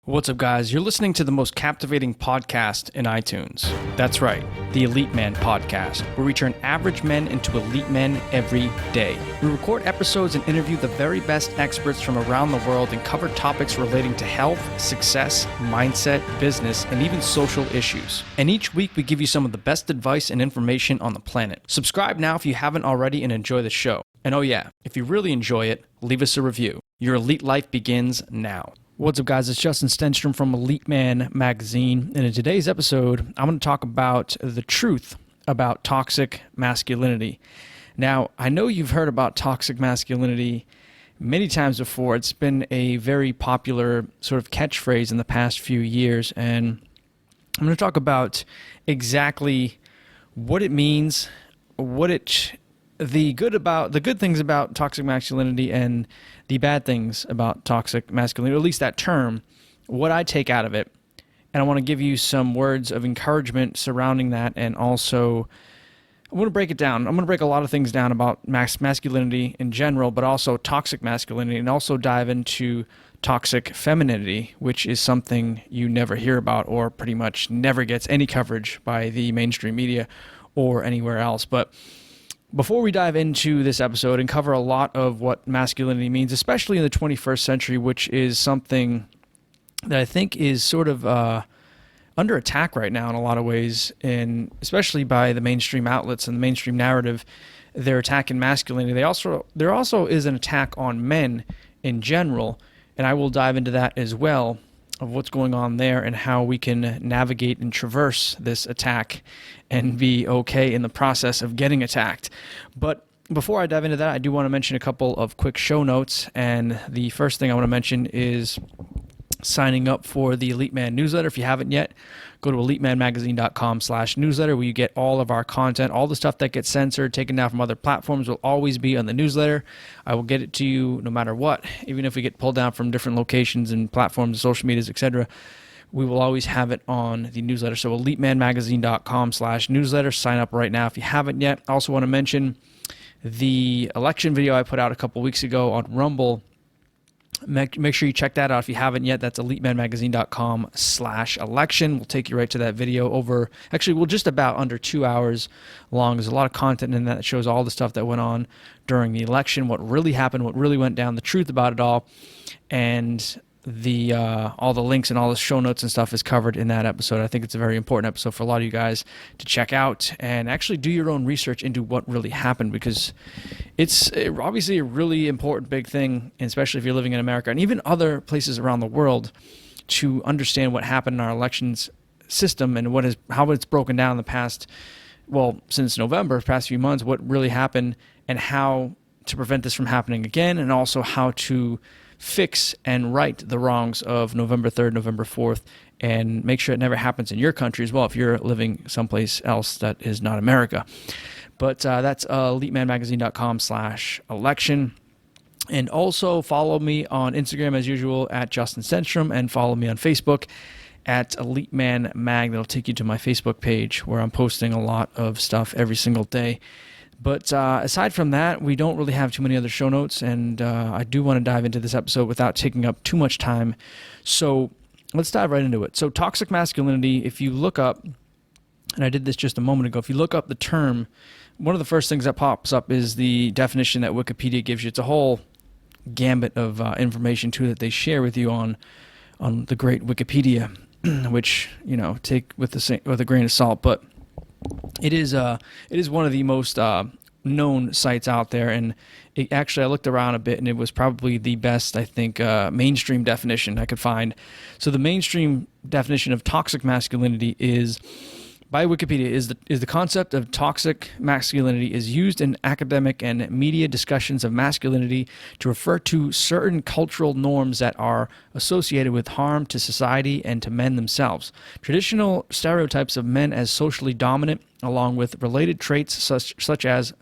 What's up, guys? You're listening to the most captivating podcast in iTunes. That's right, the Elite Man Podcast, where we turn average men into elite men every day. We record episodes and interview the very best experts from around the world and cover topics relating to health, success, mindset, business, and even social issues. And each week, we give you some of the best advice and information on the planet. Subscribe now if you haven't already and enjoy the show. And oh yeah, if you really enjoy it, leave us a review. Your elite life begins now. What's up, guys? It's Justin Stenstrom from Elite Man Magazine, and in today's episode, I'm going to talk about the truth about toxic masculinity. Now, I know you've heard about toxic masculinity many times before. It's been a very popular sort of catchphrase in the past few years, and I'm going to talk about exactly what it means, the good things about toxic masculinity and the bad things about toxic masculinity, or at least that term, what I take out of it. And I want to give you some words of encouragement surrounding that, and also I'm going to break it down. I'm going to break a lot of things down about masculinity in general, but also toxic masculinity, and also dive into toxic femininity, which is something you never hear about or pretty much never gets any coverage by the mainstream media or anywhere else. But before we dive into this episode and cover a lot of what masculinity means, especially in the 21st century, which is something that I think is sort of under attack right now in a lot of ways, and especially by the mainstream outlets and the mainstream narrative, they're attacking masculinity. There also is an attack on men in general, and I will dive into that as well, of what's going on there and how we can navigate and traverse this attack and be okay in the process of getting attacked. But before I dive into that, I do want to mention a couple of quick show notes. And the first thing I want to mention is signing up for the Elite Man newsletter. If you haven't yet, go to elitemanmagazine.com/newsletter, where you get all of our content. All the stuff that gets censored, taken down from other platforms, will always be on the newsletter. I will get it to you no matter what, even if we get pulled down from different locations and platforms, social medias, etc. We will always have it on the newsletter. So elitemanmagazine.com/newsletter. Sign up right now if you haven't yet. I also want to mention the election video I put out a couple weeks ago on Rumble. Make sure you check that out if you haven't yet. That's elitemanmagazine.com/election. We'll take you right to that video over, we're just about under 2 hours long. There's a lot of content in that shows all the stuff that went on during the election, what really happened, what really went down, the truth about it all, and all the links and all the show notes and stuff is covered in that episode. I think it's a very important episode for a lot of you guys to check out and actually do your own research into what really happened, because it's obviously a really important big thing, especially if you're living in America and even other places around the world, to understand what happened in our elections system and how it's broken down in the past, since November, past few months, what really happened and how to prevent this from happening again, and also how to fix and right the wrongs of November 3rd, November 4th, and make sure it never happens in your country as well if you're living someplace else that is not America. But that's elitemanmagazine.com/election. And also follow me on Instagram as usual at Justin Stenstrom, and follow me on Facebook at Elite Man Mag. That'll take you to my Facebook page where I'm posting a lot of stuff every single day. But aside from that, we don't really have too many other show notes, and I do want to dive into this episode without taking up too much time. So let's dive right into it. So toxic masculinity, if you look up, and I did this just a moment ago, if you look up the term, one of the first things that pops up is the definition that Wikipedia gives you. It's a whole gambit of information, too, that they share with you on the great Wikipedia, which, take with a grain of salt, but it is one of the most known sites out there, and I looked around a bit, and it was probably the best, I think, mainstream definition I could find. So the mainstream definition of toxic masculinity is, by Wikipedia, is the concept of toxic masculinity is used in academic and media discussions of masculinity to refer to certain cultural norms that are associated with harm to society and to men themselves. Traditional stereotypes of men as socially dominant, along with related traits such as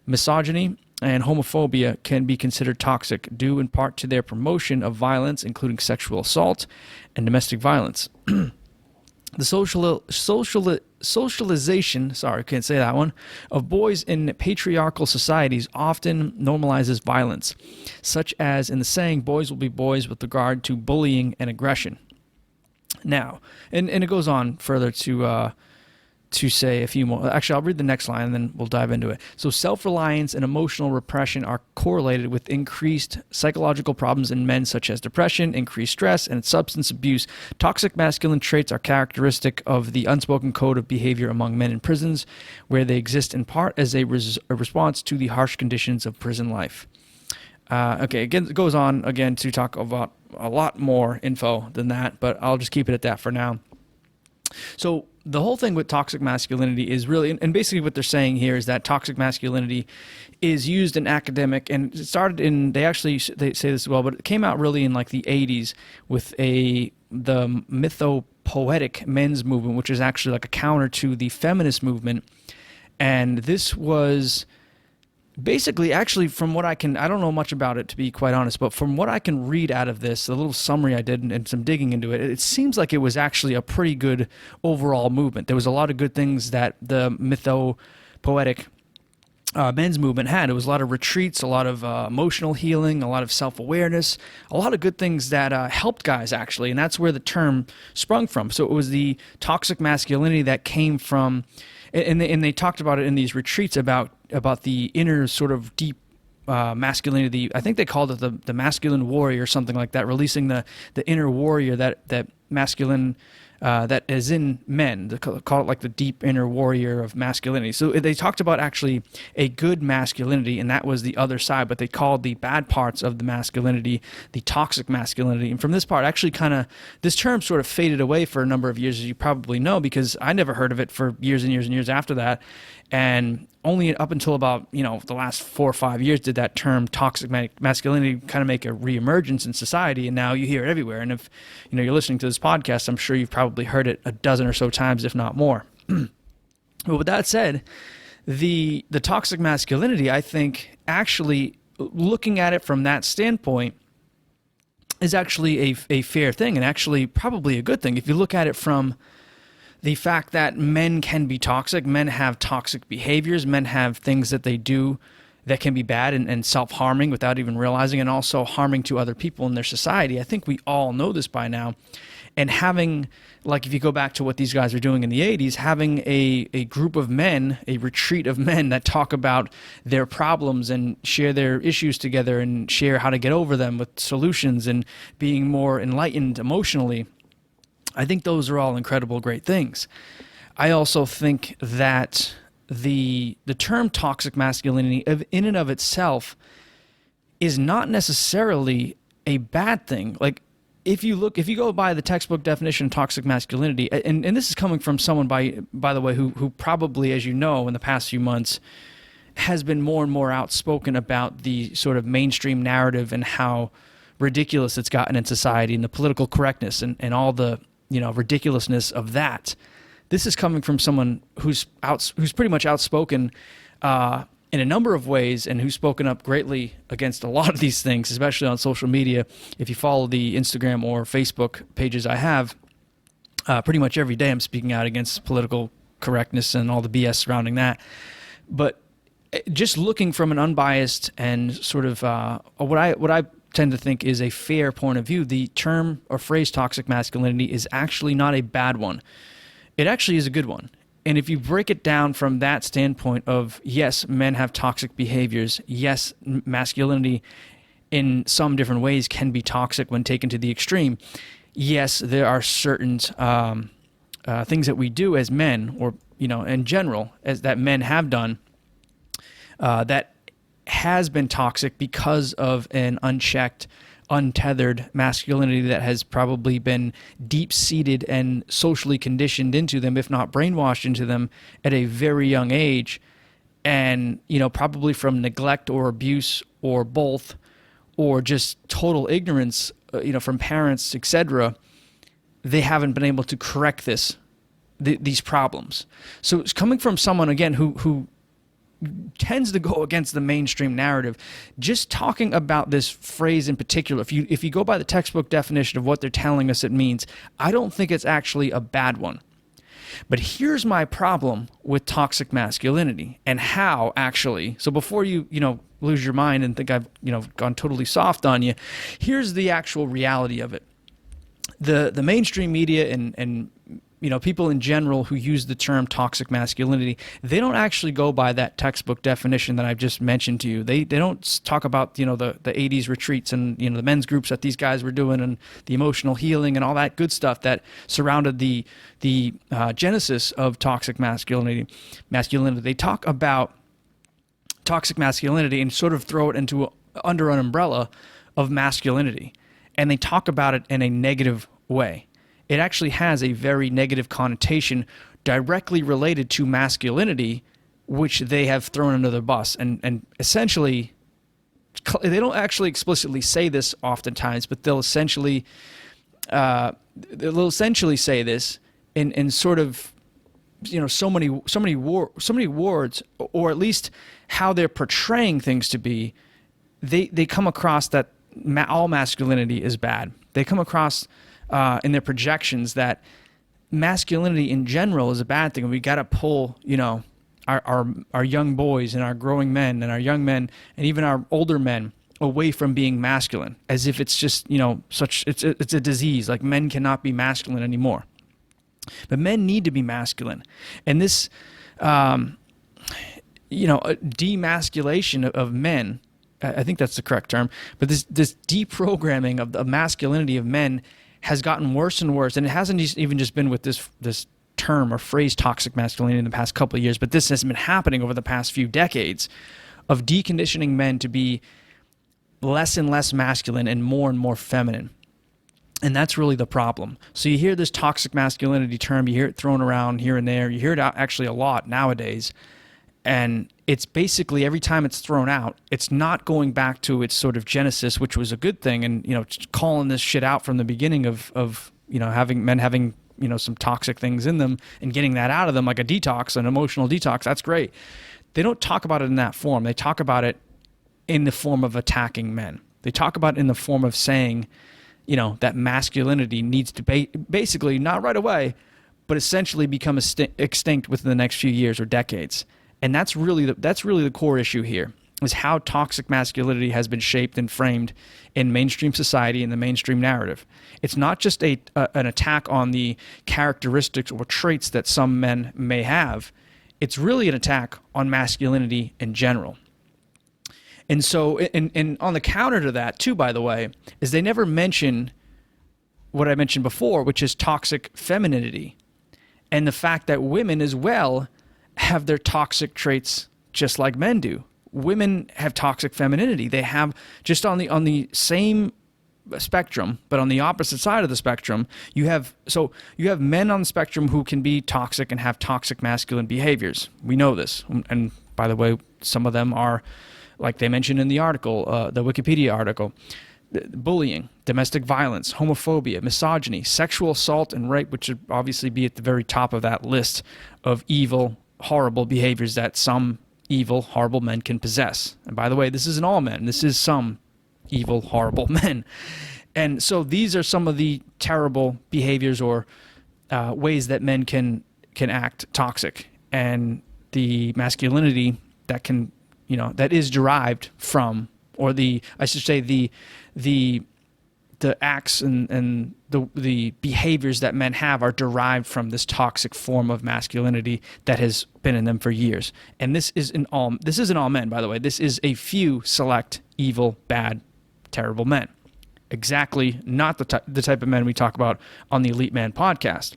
misogyny and homophobia, can be considered toxic, due in part to their promotion of violence, including sexual assault and domestic violence. The socialization, of boys in patriarchal societies often normalizes violence, such as in the saying, boys will be boys with regard to bullying and aggression. Now, and it goes on further to say a few more. Actually, I'll read the next line and then we'll dive into it. So self-reliance and emotional repression are correlated with increased psychological problems in men such as depression, increased stress, and substance abuse. Toxic masculine traits are characteristic of the unspoken code of behavior among men in prisons, where they exist in part as a response to the harsh conditions of prison life. Okay, again, it goes on again to talk about a lot more info than that, but I'll just keep it at that for now. So the whole thing with toxic masculinity is really, and basically what they're saying here is that toxic masculinity is used in academic, and it started in, they say this as well, but it came out really in like the 80s with the mythopoetic men's movement, which is actually like a counter to the feminist movement. And this was basically, actually, from what I don't know much about it, to be quite honest, but from what I can read out of this, the little summary I did and some digging into it, it seems like it was actually a pretty good overall movement. There was a lot of good things that the mythopoetic men's movement had. It was a lot of retreats, a lot of emotional healing, a lot of self-awareness, a lot of good things that helped guys, actually, and that's where the term sprung from. So it was the toxic masculinity that came from, and they talked about it in these retreats about the inner sort of deep masculinity. I think they called it the masculine warrior or something like that, releasing the inner warrior, that masculine that is in men. They call it like the deep inner warrior of masculinity. So they talked about actually a good masculinity, and that was the other side, but they called the bad parts of the masculinity the toxic masculinity. And from this part, actually this term sort of faded away for a number of years, as you probably know, because I never heard of it for years and years and years after that. And only up until about, the last 4 or 5 years did that term toxic masculinity kind of make a reemergence in society, and now you hear it everywhere. And if you're listening to this podcast, I'm sure you've probably heard it a dozen or so times, if not more. But with that said, the toxic masculinity, I think, actually looking at it from that standpoint, is actually a fair thing, and actually probably a good thing. If you look at it from the fact that men can be toxic, men have toxic behaviors, men have things that they do that can be bad and self-harming without even realizing, and also harming to other people in their society. I think we all know this by now. And having, like, if you go back to what these guys were doing in the 80s, having a group of men, a retreat of men that talk about their problems and share their issues together and share how to get over them with solutions and being more enlightened emotionally, I think those are all incredible, great things. I also think that the term toxic masculinity in and of itself is not necessarily a bad thing. Like, if you go by the textbook definition of toxic masculinity, and this is coming from someone, by the way, who probably, as you know, in the past few months has been more and more outspoken about the sort of mainstream narrative and how ridiculous it's gotten in society, and the political correctness and all the ridiculousness of that. This is coming from someone who's pretty much outspoken in a number of ways, and who's spoken up greatly against a lot of these things, especially on social media. If you follow the Instagram or Facebook pages I have, pretty much every day I'm speaking out against political correctness and all the BS surrounding that. But just looking from an unbiased and sort of what I tend to think is a fair point of view, the term or phrase toxic masculinity is actually not a bad one. It actually is a good one. And if you break it down from that standpoint of, yes, men have toxic behaviors, yes, masculinity in some different ways can be toxic when taken to the extreme, yes, there are certain things that we do as men, or in general, as that men have done, that has been toxic because of an unchecked, untethered masculinity that has probably been deep-seated and socially conditioned into them, if not brainwashed into them, at a very young age. And, probably from neglect or abuse or both, or just total ignorance, from parents, etc., they haven't been able to correct these problems. So it's coming from someone, again, who tends to go against the mainstream narrative. Just talking about this phrase in particular, if you go by the textbook definition of what they're telling us it means, I don't think it's actually a bad one. But here's my problem with toxic masculinity and how actually, so before you lose your mind and think I've gone totally soft on you, here's the actual reality of it. the mainstream media and people in general who use the term toxic masculinity, they don't actually go by that textbook definition that I've just mentioned to you. They don't talk about the 80s retreats and the men's groups that these guys were doing and the emotional healing and all that good stuff that surrounded the genesis of toxic masculinity. They talk about toxic masculinity and sort of throw it under an umbrella of masculinity, and they talk about it in a negative way. It actually has a very negative connotation directly related to masculinity, which they have thrown under the bus. And essentially, they don't actually explicitly say this oftentimes, but they'll essentially say this in sort of so many words, or at least how they're portraying things to be. They come across that all masculinity is bad. They come across in their projections that masculinity in general is a bad thing, and we got to pull our young boys and our growing men and our young men and even our older men away from being masculine, as if it's just it's a disease. Like, men cannot be masculine anymore, but men need to be masculine. And this demasculation of men, I think that's the correct term, but this deprogramming of the masculinity of men has gotten worse and worse. And it hasn't even just been with this term or phrase toxic masculinity in the past couple of years, but this has been happening over the past few decades of deconditioning men to be less and less masculine and more feminine. And that's really the problem. So you hear this toxic masculinity term, you hear it thrown around here and there, you hear it actually a lot nowadays. And it's basically, every time it's thrown out, it's not going back to its sort of genesis, which was a good thing, and calling this shit out from the beginning of having some toxic things in them and getting that out of them, like a detox, an emotional detox. That's great. They don't talk about it in that form. They talk about it in the form of attacking men. They talk about it in the form of saying, that masculinity needs to basically, not right away, but essentially become extinct within the next few years or decades. And that's really the core issue here, is how toxic masculinity has been shaped and framed in mainstream society and the mainstream narrative. It's not just an attack on the characteristics or traits that some men may have. It's really an attack on masculinity in general. And so, and on the counter to that, too, by the way, is they never mention what I mentioned before, which is toxic femininity, and the fact that women as well have their toxic traits just like men do. Women have toxic femininity. They have, just on the same spectrum, but on the opposite side of the spectrum, you have men on the spectrum who can be toxic and have toxic masculine behaviors. We know this. And by the way, some of them are, like they mentioned in the article, the Wikipedia article, bullying, domestic violence, homophobia, misogyny, sexual assault, and rape, which would obviously be at the very top of that list of evil, horrible behaviors that some evil, horrible men can possess. And by the way, this isn't all men. This is some evil, horrible men. And so these are some of the terrible behaviors or ways that men can act toxic, and the masculinity that can, that is derived from, or the acts and the behaviors that men have are derived from this toxic form of masculinity that has been in them for years. And this isn't all men, by the way. This is a few select evil, bad, terrible men. Exactly not the type of men we talk about on the Elite Man podcast.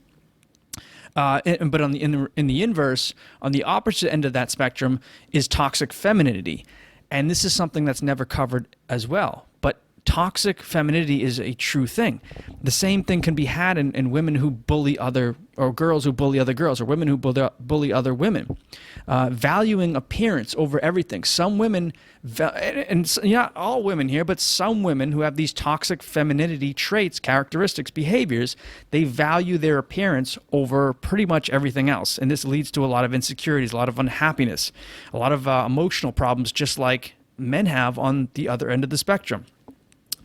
But in the inverse, on the opposite end of that spectrum, is toxic femininity. And this is something that's never covered as well. But toxic femininity is a true thing. The same thing can be had in women who bully or girls who bully other girls, or women who bully other women. Valuing appearance over everything. Some women, and not all women here, but some women who have these toxic femininity traits, characteristics, behaviors, they value their appearance over pretty much everything else. And this leads to a lot of insecurities, a lot of unhappiness, a lot of emotional problems, just like men have on the other end of the spectrum.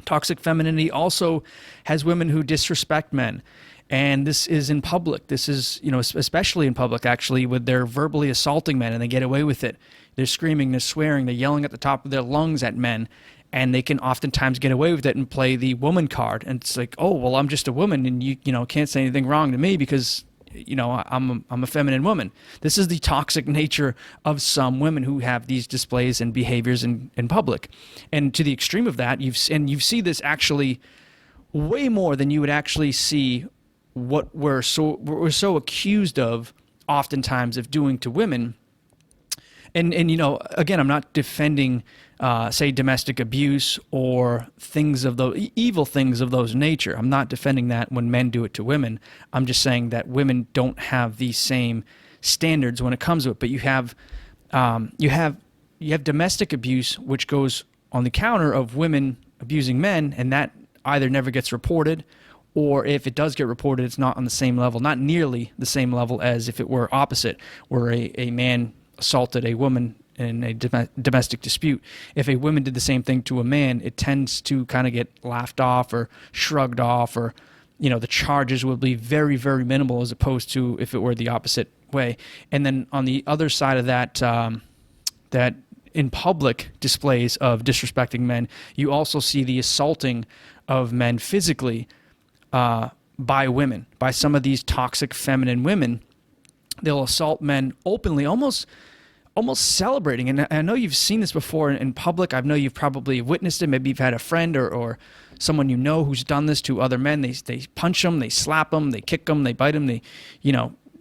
Toxic femininity also has women who disrespect men. And this is in public. This is, especially in public, actually, with their verbally assaulting men, and they get away with it. They're screaming, they're swearing, they're yelling at the top of their lungs at men. and they can oftentimes get away with it and play the woman card. And it's like, oh, well, I'm just a woman, and you can't say anything wrong to me because I'm a feminine woman. This is the toxic nature of some women who have these displays and behaviors in public. And to the extreme of that, you see this actually way more than you would actually see what we're so accused of oftentimes of doing to women. And again, I'm not defending say domestic abuse or things of those evil things of those nature. I'm not defending that when men do it to women. I'm just saying that women don't have these same standards when it comes to it. But you have domestic abuse, which goes on the counter of women abusing men, and that either never gets reported, or if it does get reported, it's not on the same level, not nearly the same level as if it were opposite, where a man assaulted a woman in a domestic dispute. If a woman did the same thing to a man, it tends to kind of get laughed off or shrugged off, or the charges will be very, very minimal as opposed to if it were the opposite way. And then on the other side of that, that in public displays of disrespecting men, you also see the assaulting of men physically by women, by some of these toxic feminine women. They'll assault men openly, almost celebrating. And I know you've seen this before in public. I know you've probably witnessed it. Maybe you've had a friend or someone who's done this to other men. They punch them, they slap them, they kick them, they bite them, they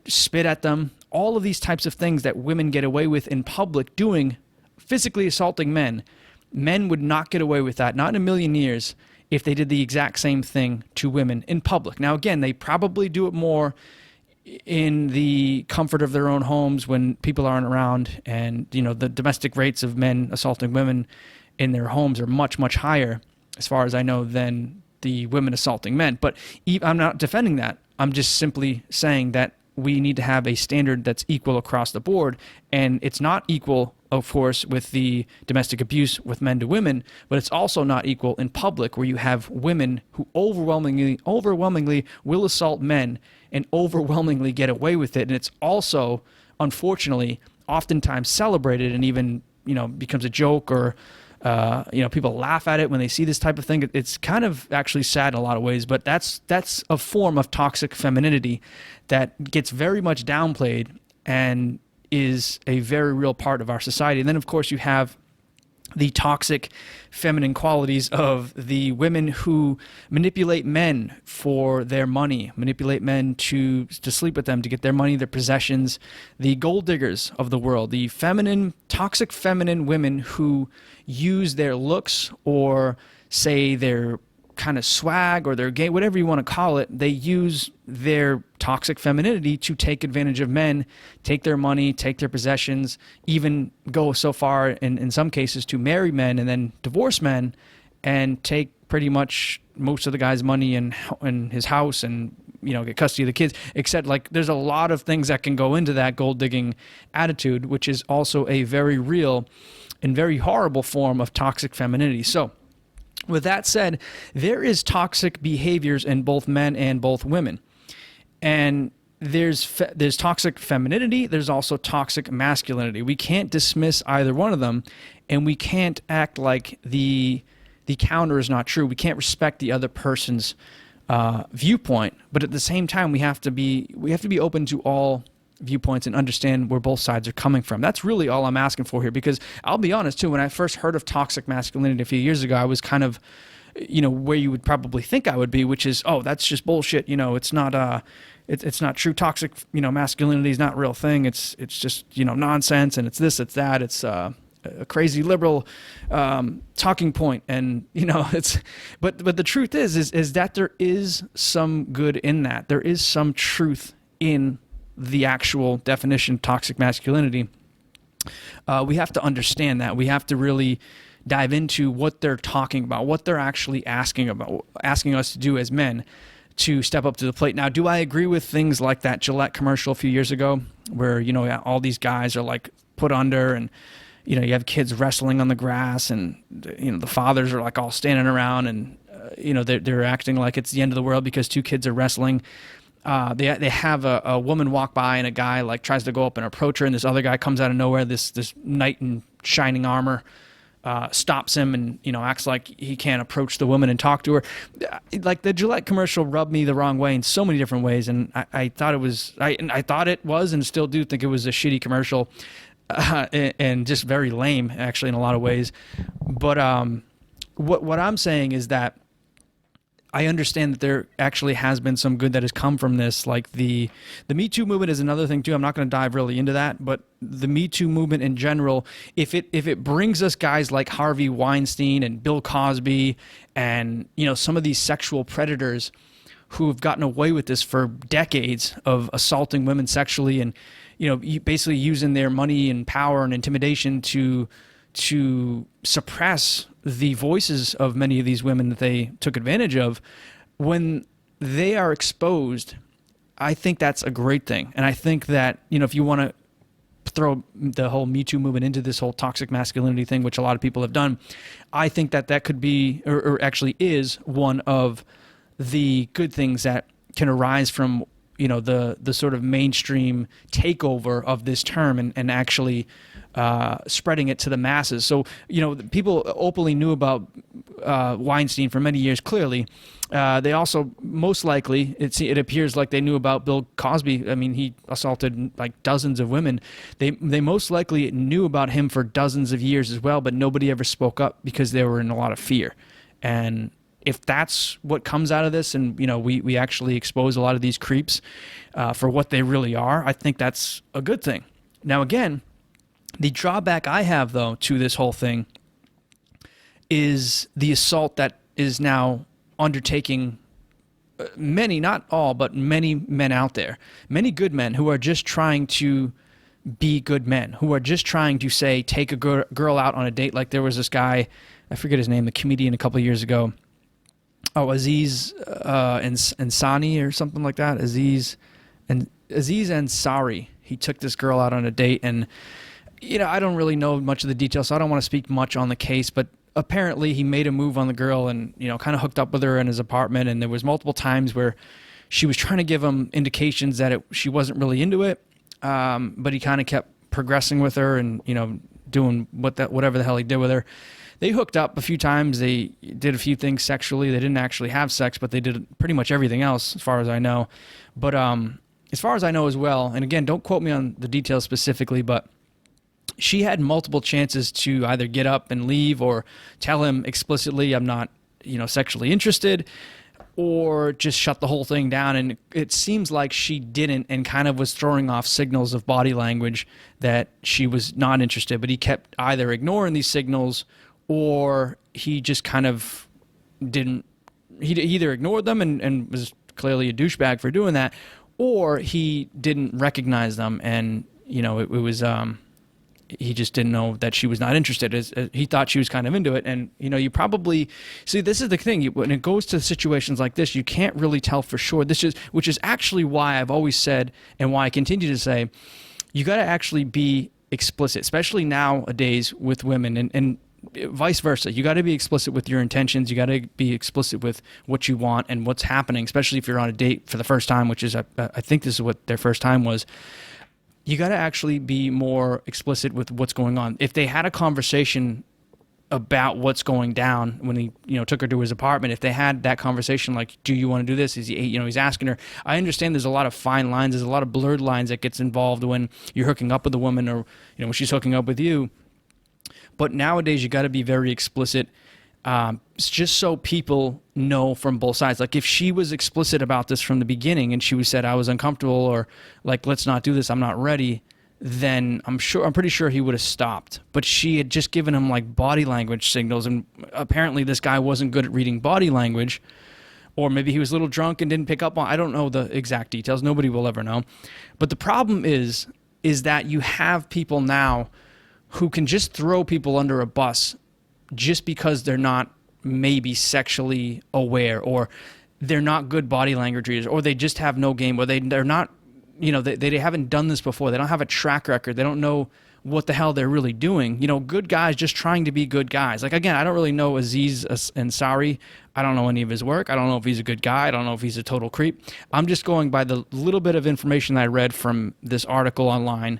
spit at them. All of these types of things that women get away with in public doing, physically assaulting men. Men would not get away with that, not in a million years, if they did the exact same thing to women in public. Now, again, they probably do it more in the comfort of their own homes when people aren't around, and the domestic rates of men assaulting women in their homes are much, much higher, as far as I know, than the women assaulting men. But I'm not defending that. I'm just simply saying that we need to have a standard that's equal across the board, and it's not equal, of course, with the domestic abuse with men to women, but it's also not equal in public, where you have women who overwhelmingly will assault men and overwhelmingly get away with it. And it's also, unfortunately, oftentimes celebrated and even, becomes a joke, or, people laugh at it when they see this type of thing. It's kind of actually sad in a lot of ways, but that's a form of toxic femininity that gets very much downplayed and is a very real part of our society. And then, of course, you have the toxic feminine qualities of the women who manipulate men for their money, manipulate men to sleep with them, to get their money, their possessions, the gold diggers of the world, the toxic feminine women who use their looks, or say their kind of swag, or their gay, whatever you want to call it. They use their toxic femininity to take advantage of men, take their money, take their possessions, even go so far in some cases to marry men and then divorce men and take pretty much most of the guy's money and his house, and get custody of the kids. Except, there's a lot of things that can go into that gold digging attitude, which is also a very real and very horrible form of toxic femininity. So with that said, there is toxic behaviors in both men and both women. And there's toxic femininity, there's also toxic masculinity. We can't dismiss either one of them, and we can't act like the counter is not true. We can't respect the other person's viewpoint, but at the same time, we have to be open to all viewpoints and understand where both sides are coming from. That's really all I'm asking for here, because I'll be honest too, when I first heard of toxic masculinity a few years ago, I was kind of, where you would probably think I would be, which is, oh, that's just bullshit. It's not it's not true. Toxic, masculinity is not a real thing. It's just, nonsense, and it's this, it's that. It's a crazy liberal talking point, and but the truth is that there is some good in that. There is some truth in the actual definition of toxic masculinity. We have to understand that. We have to really dive into what they're talking about, what they're actually asking us to do as men to step up to the plate. Now, do I agree with things like that Gillette commercial a few years ago, where all these guys are put under, and you have kids wrestling on the grass, and the fathers are all standing around, and they're acting like it's the end of the world because two kids are wrestling. They have a woman walk by, and a guy tries to go up and approach her, and this other guy comes out of nowhere, this knight in shining armor, stops him and, acts like he can't approach the woman and talk to her. Like the Gillette commercial rubbed me the wrong way in so many different ways. And I thought I thought it was, and still do think it was a shitty commercial, and just very lame actually in a lot of ways. But what I'm saying is that I understand that there actually has been some good that has come from this. Like the Me Too movement is another thing too. I'm not going to dive really into that, but the Me Too movement in general, if it brings us guys like Harvey Weinstein and Bill Cosby and, some of these sexual predators who have gotten away with this for decades of assaulting women sexually and, basically using their money and power and intimidation to suppress the voices of many of these women that they took advantage of, when they are exposed, I think that's a great thing. And I think that, if you want to throw the whole Me Too movement into this whole toxic masculinity thing, which a lot of people have done, I think that could be, or actually is, one of the good things that can arise from, the sort of mainstream takeover of this term and actually spreading it to the masses. So, people openly knew about Weinstein for many years, clearly. They also, most likely, it appears like they knew about Bill Cosby. I mean, he assaulted like dozens of women. They most likely knew about him for dozens of years as well, but nobody ever spoke up because they were in a lot of fear. And if that's what comes out of this, and we actually expose a lot of these creeps for what they really are, I think that's a good thing. Now, again, the drawback I have, though, to this whole thing is the assault that is now undertaking many, not all, but many men out there, many good men who are just trying to be good men, who are just trying to say, take a girl out on a date. Like there was this guy, I forget his name, the comedian a couple of years ago. Oh, Aziz Ansari or something like that. Aziz Ansari. He took this girl out on a date, and I don't really know much of the details, so I don't want to speak much on the case. But apparently, he made a move on the girl, and kind of hooked up with her in his apartment. And there was multiple times where she was trying to give him indications that she wasn't really into it, but he kind of kept progressing with her and doing whatever the hell he did with her. They hooked up a few times. They did a few things sexually. They didn't actually have sex, but they did pretty much everything else, as far as I know. But as far as I know as well, and again, don't quote me on the details specifically, but she had multiple chances to either get up and leave or tell him explicitly, I'm not, sexually interested, or just shut the whole thing down. And it seems like she didn't, and kind of was throwing off signals of body language that she was not interested. But he kept either ignoring these signals, or he just kind of didn't. He either ignored them and was clearly a douchebag for doing that, or he didn't recognize them, and it was he just didn't know that she was not interested. He thought she was kind of into it. And, you probably see, this is the thing. When it goes to situations like this, you can't really tell for sure. Which is actually why I've always said, and why I continue to say, you got to actually be explicit, especially nowadays with women and vice versa. You got to be explicit with your intentions. You got to be explicit with what you want and what's happening, especially if you're on a date for the first time, which is, I think this is what their first time was. You got to actually be more explicit with what's going on. If they had a conversation about what's going down when he, took her to his apartment, if they had that conversation, like, do you want to do this? Is he, he's asking her. I understand there's a lot of fine lines. There's a lot of blurred lines that gets involved when you're hooking up with a woman, or, when she's hooking up with you. But nowadays, you got to be very explicit, just so people know from both sides. Like if she was explicit about this from the beginning and she said, I was uncomfortable, or like, let's not do this, I'm not ready, then I'm pretty sure he would have stopped. But she had just given him like body language signals, and apparently this guy wasn't good at reading body language, or maybe he was a little drunk and didn't pick up on. I don't know the exact details. Nobody will ever know. But the problem is that you have people now who can just throw people under a bus just because they're not maybe sexually aware, or they're not good body language readers, or they just have no game, or they're not, they haven't done this before. They don't have a track record. They don't know what the hell they're really doing. Good guys just trying to be good guys. Like, again, I don't really know Aziz Ansari. I don't know any of his work. I don't know if he's a good guy. I don't know if he's a total creep. I'm just going by the little bit of information I read from this article online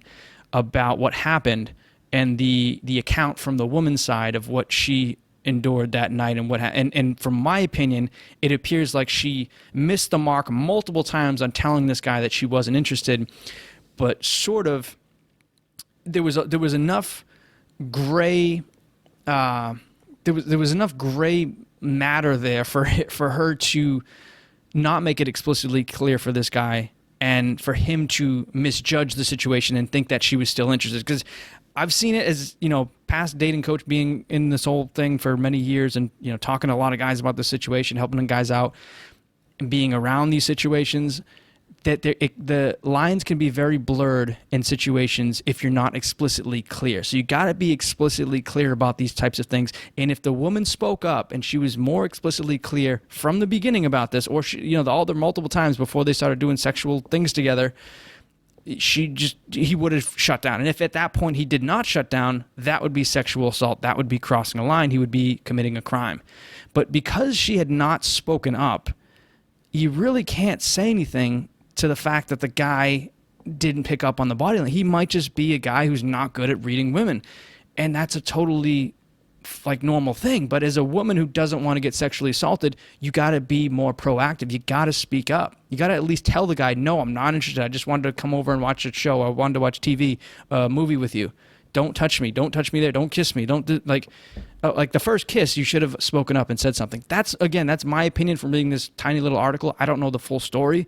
about what happened. and the account from the woman's side of what she endured that night and and from my opinion, it appears like she missed the mark multiple times on telling this guy that she wasn't interested, but sort of there was enough gray there was enough gray matter there for her to not make it explicitly clear for this guy and for him to misjudge the situation and think that she was still interested. Because I've seen it as, past dating coach, being in this whole thing for many years and, talking to a lot of guys about the situation, helping guys out and being around these situations, that the lines can be very blurred in situations if you're not explicitly clear. So you got to be explicitly clear about these types of things. And if the woman spoke up and she was more explicitly clear from the beginning about this, or all the multiple times before they started doing sexual things together, he would have shut down. And if at that point he did not shut down, that would be sexual assault. That would be crossing a line. He would be committing a crime. But because she had not spoken up, you really can't say anything to the fact that the guy didn't pick up on the body language. He might just be a guy who's not good at reading women. And that's a totally normal thing. But as a woman who doesn't want to get sexually assaulted, you got to be more proactive. You got to speak up. You got to at least tell the guy, no, I'm not interested. I just wanted to come over and watch a show. I wanted to watch TV, movie with you. Don't touch me. Don't touch me there. Don't kiss me. Don't do, the first kiss, you should have spoken up and said something. That's my opinion from reading this tiny little article. I don't know the full story,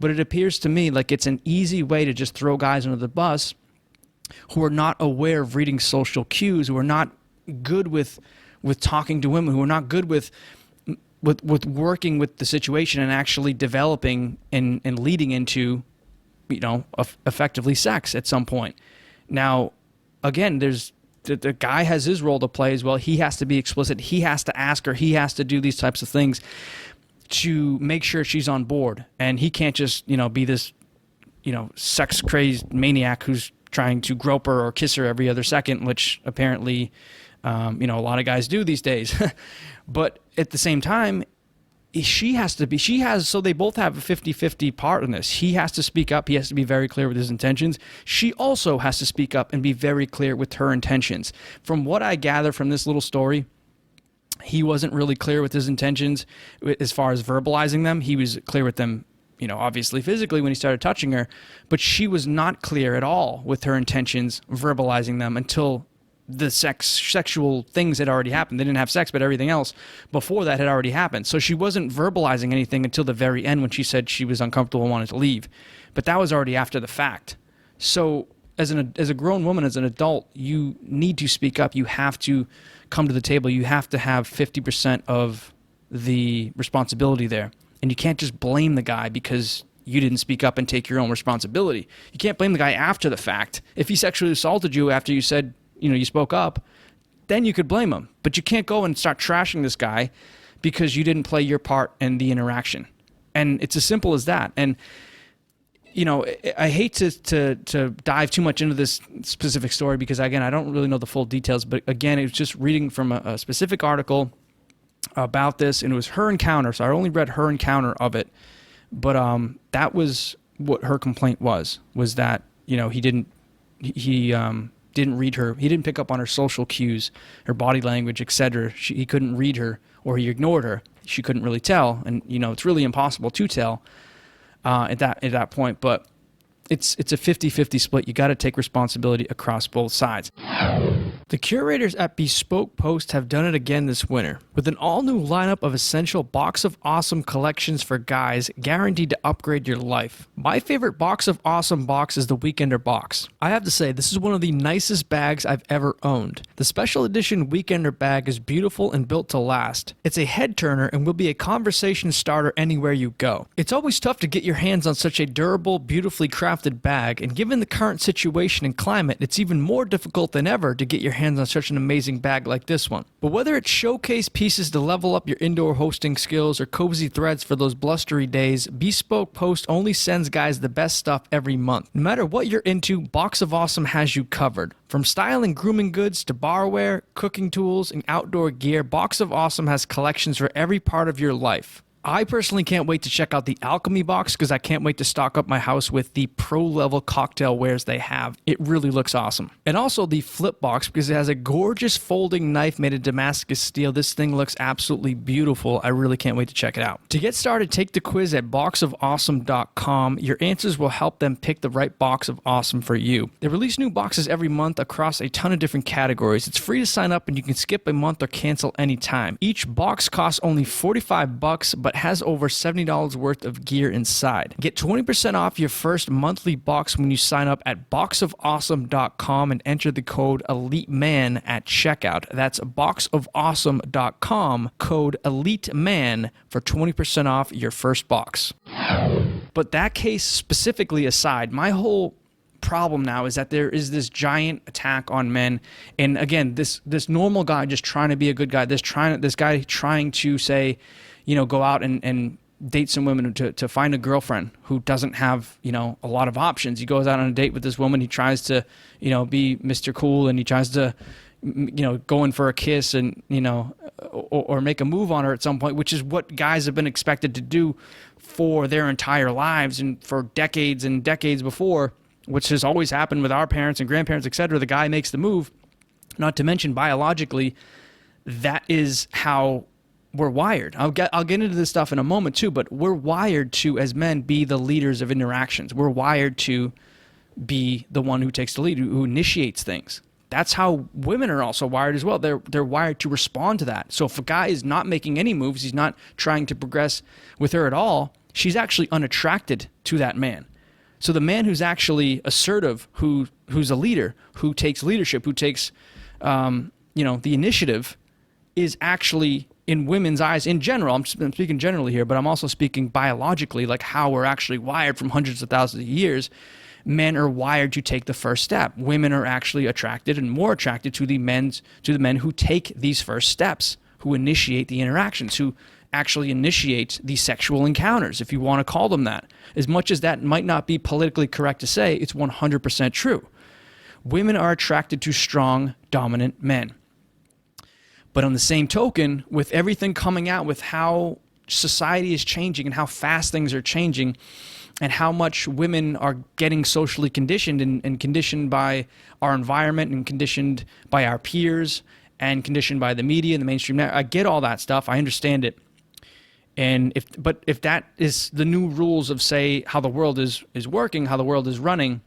but it appears to me like it's an easy way to just throw guys under the bus who are not aware of reading social cues, who are not good with talking to women, who are not good with working with the situation and actually developing and leading into, effectively sex at some point. Now, again, the guy has his role to play as well. He has to be explicit. He has to ask her. He has to do these types of things to make sure she's on board. And he can't just, be this, sex crazed maniac who's trying to grope her or kiss her every other second, which apparently, a lot of guys do these days. But at the same time, so they both have a 50-50 part in this. He has to speak up. He has to be very clear with his intentions. She also has to speak up and be very clear with her intentions. From what I gather from this little story, he wasn't really clear with his intentions as far as verbalizing them. He was clear with them, obviously physically when he started touching her, but she was not clear at all with her intentions, verbalizing them until the sexual things had already happened. They didn't have sex, but everything else before that had already happened. So she wasn't verbalizing anything until the very end when she said she was uncomfortable and wanted to leave. But that was already after the fact. So as a grown woman, as an adult, you need to speak up. You have to come to the table. You have to have 50% of the responsibility there. And you can't just blame the guy because you didn't speak up and take your own responsibility. You can't blame the guy after the fact. If he sexually assaulted you after you said, you spoke up, then you could blame him. But you can't go and start trashing this guy because you didn't play your part in the interaction. And it's as simple as that. And, I hate to dive too much into this specific story because, again, I don't really know the full details. But, again, it was just reading from a specific article about this, and it was her encounter. So I only read her encounter of it. But that was what her complaint was that, he didn't read her. He didn't pick up on her social cues, her body language, etc. He couldn't read her, or he ignored her. She couldn't really tell, and it's really impossible to tell at that point. But it's a 50-50 split. You got to take responsibility across both sides. The curators at Bespoke Post have done it again this winter with an all-new lineup of essential Box of Awesome collections for guys guaranteed to upgrade your life. My favorite Box of Awesome box is the Weekender box. I have to say, this is one of the nicest bags I've ever owned. The special edition Weekender bag is beautiful and built to last. It's a head turner and will be a conversation starter anywhere you go. It's always tough to get your hands on such a durable, beautifully crafted bag, and given the current situation and climate, it's even more difficult than ever to get your hands on such an amazing bag like this one. But whether it's showcase pieces to level up your indoor hosting skills or cozy threads for those blustery days, Bespoke Post only sends guys the best stuff every month. No matter what you're into, Box of Awesome has you covered. From style and grooming goods to barware, cooking tools, and outdoor gear, Box of Awesome has collections for every part of your life. I personally can't wait to check out the Alchemy box because I can't wait to stock up my house with the pro level cocktail wares they have. It really looks awesome. And also the Flip box because it has a gorgeous folding knife made of Damascus steel. This thing looks absolutely beautiful. I really can't wait to check it out. To get started, take the quiz at boxofawesome.com. Your answers will help them pick the right box of awesome for you. They release new boxes every month across a ton of different categories. It's free to sign up and you can skip a month or cancel anytime. Each box costs only $45, but has over $70 worth of gear inside. Get 20% off your first monthly box when you sign up at boxofawesome.com and enter the code ELITEMAN at checkout. That's boxofawesome.com, code ELITEMAN for 20% off your first box. But that case specifically aside, my whole problem now is that there is this giant attack on men, and again, this normal guy just trying to be a good guy, this guy trying to say, go out and date some women to find a girlfriend who doesn't have, a lot of options. He goes out on a date with this woman. He tries to, be Mr. Cool, and he tries to, go in for a kiss and, or make a move on her at some point, which is what guys have been expected to do for their entire lives and for decades and decades before, which has always happened with our parents and grandparents, etc. The guy makes the move, not to mention biologically, that is how we're wired. I'll get into this stuff in a moment too, but we're wired to, as men, be the leaders of interactions. We're wired to be the one who takes the lead, who initiates things. That's how women are also wired as well. They're wired to respond to that. So if a guy is not making any moves, he's not trying to progress with her at all, she's actually unattracted to that man. So the man who's actually assertive, who's a leader, who takes leadership, who takes the initiative, is actually, in women's eyes in general, I'm speaking generally here, but I'm also speaking biologically, like how we're actually wired from hundreds of thousands of years. Men are wired to take the first step. Women are actually attracted and more attracted to the men who take these first steps, who initiate the interactions, who actually initiate the sexual encounters, if you want to call them that. As much as that might not be politically correct to say, it's 100% true. Women are attracted to strong, dominant men. But on the same token, with everything coming out, with how society is changing and how fast things are changing, and how much women are getting socially conditioned and conditioned by our environment and conditioned by our peers and conditioned by the media and the mainstream network, I get all that stuff. I understand it. And if that is the new rules of, say, how the world is working, how the world is running,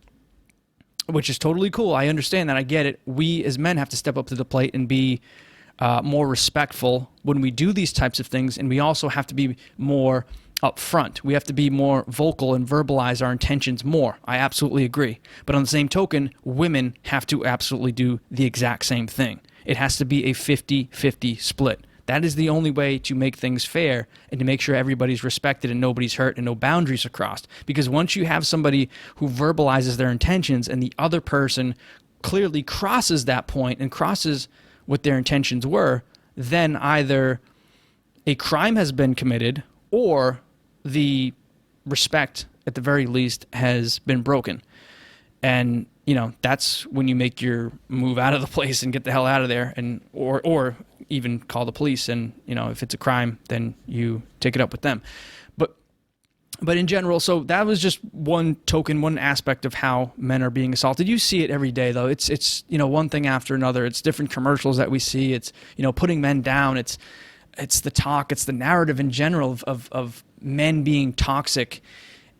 which is totally cool. I understand that. I get it. We as men have to step up to the plate and be more respectful when we do these types of things, and we also have to be more upfront. We have to be more vocal and verbalize our intentions more. I absolutely agree. But on the same token, women have to absolutely do the exact same thing. It has to be a 50-50 split. That is the only way to make things fair and to make sure everybody's respected and nobody's hurt and no boundaries are crossed. Because once you have somebody who verbalizes their intentions and the other person clearly crosses that point and crosses what their intentions were, then either a crime has been committed or the respect, at the very least, has been broken. And, that's when you make your move out of the place and get the hell out of there, and or even call the police. And, if it's a crime, then you take it up with them. But in general, so that was just one aspect of how men are being assaulted. You see it every day, though. It's one thing after another. It's different commercials that we see. It's, putting men down. It's the talk. It's the narrative in general of men being toxic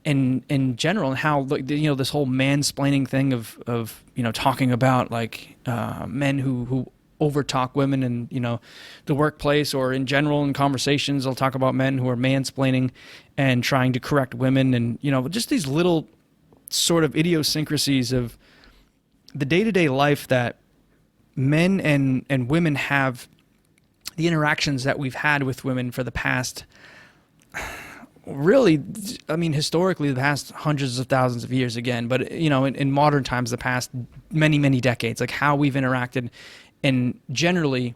in general, and how, this whole mansplaining thing of talking about like men who overtalk women in the workplace or in general in conversations. They'll talk about men who are mansplaining and trying to correct women, and just these little sort of idiosyncrasies of the day-to-day life that men and women have, the interactions that we've had with women for the past, really, historically, the past hundreds of thousands of years again, but in modern times, the past many decades, like how we've interacted in generally